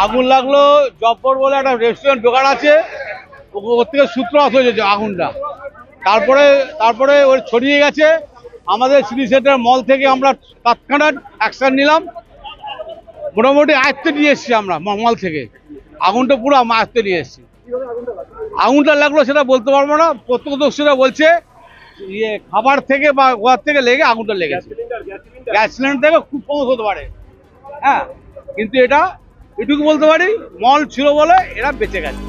আগুন লাগলো জব্বর বলে একটা রেস্টুরেন্ট দোকান আছে, ওর থেকে সূত্রপাত হয়েছে আগুনটা। তারপরে তারপরে ওর ছড়িয়ে গেছে। আমাদের সিটি সেন্টার মল থেকে আমরা তৎক্ষণাৎ অ্যাকশন নিলাম, মোটামুটি আয়ত্তে নিয়ে এসেছি আমরা মল থেকে। আগুনটা পুরো আয়ত্তে নিয়ে এসেছি। আগুনটা লাগলো সেটা বলতে পারবো না, প্রত্যক্ষদর্শীরা বলছে খাবার থেকে বা ঘর থেকে লেগে আগুনটা লেগেছে। গ্যাস সিলিন্ডার থেকে খুব সমস্যা হতে পারে, হ্যাঁ, কিন্তু এটা এটুকু বলতে পারি মল ছিল বলে এরা বেঁচে গেছে।